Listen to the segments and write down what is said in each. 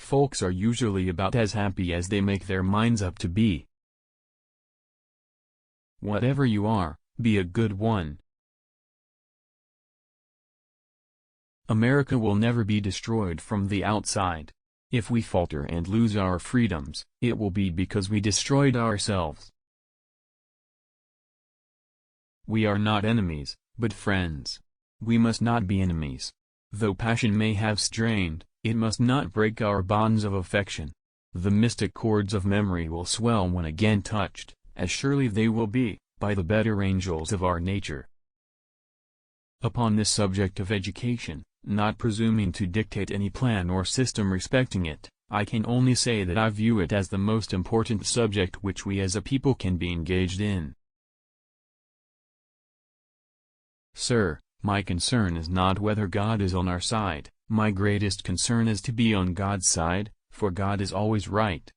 folks are usually about as happy as they make their minds up to be. Whatever you are, be a good one. America will never be destroyed from the outside. If we falter and lose our freedoms, it will be because we destroyed ourselves. We are not enemies, but friends. We must not be enemies. Though passion may have strained, it must not break our bonds of affection. The mystic chords of memory will swell when again touched, as surely they will be, by the better angels of our nature. Upon this subject of education, not presuming to dictate any plan or system respecting it, I can only say that I view it as the most important subject which we as a people can be engaged in. Sir, my concern is not whether God is on our side, my greatest concern is to be on God's side, for God is always right.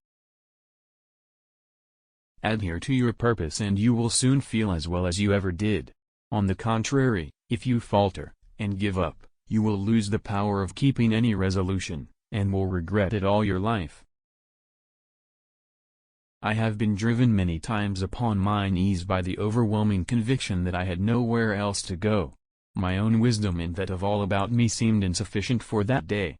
Adhere to your purpose and you will soon feel as well as you ever did. On the contrary, if you falter, and give up, you will lose the power of keeping any resolution, and will regret it all your life. I have been driven many times upon my knees by the overwhelming conviction that I had nowhere else to go. My own wisdom and that of all about me seemed insufficient for that day.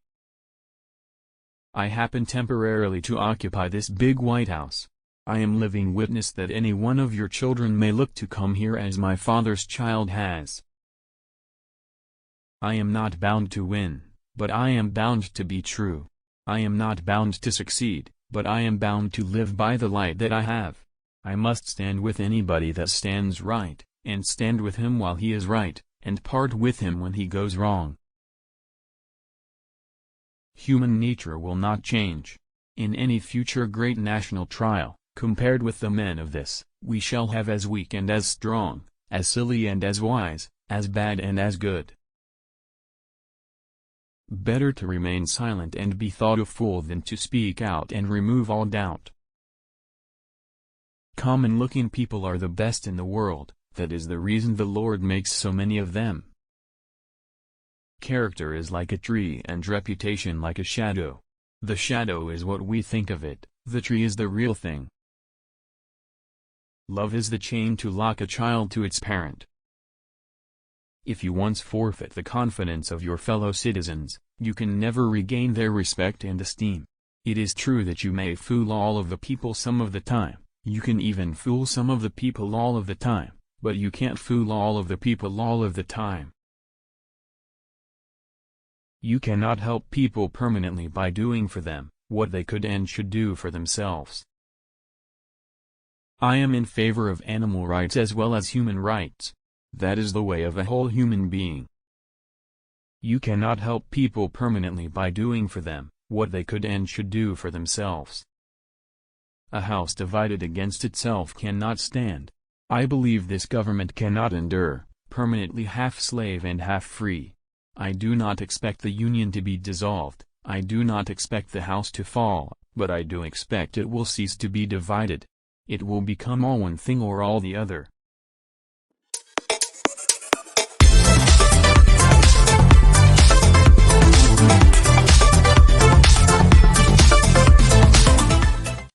I happen temporarily to occupy this big White House. I am living witness that any one of your children may look to come here as my father's child has. I am not bound to win, but I am bound to be true. I am not bound to succeed, but I am bound to live by the light that I have. I must stand with anybody that stands right, and stand with him while he is right, and part with him when he goes wrong. Human nature will not change. In any future great national trial, compared with the men of this, we shall have as weak and as strong, as silly and as wise, as bad and as good. Better to remain silent and be thought a fool than to speak out and remove all doubt. Common-looking people are the best in the world, that is the reason the Lord makes so many of them. Character is like a tree and reputation like a shadow. The shadow is what we think of it, the tree is the real thing. Love is the chain to lock a child to its parent. If you once forfeit the confidence of your fellow citizens, you can never regain their respect and esteem. It is true that you may fool all of the people some of the time, you can even fool some of the people all of the time, but you can't fool all of the people all of the time. You cannot help people permanently by doing for them what they could and should do for themselves. I am in favor of animal rights as well as human rights. That is the way of a whole human being. You cannot help people permanently by doing for them what they could and should do for themselves. A house divided against itself cannot stand. I believe this government cannot endure, permanently half slave and half free. I do not expect the Union to be dissolved, I do not expect the house to fall, but I do expect it will cease to be divided. It will become all one thing or all the other.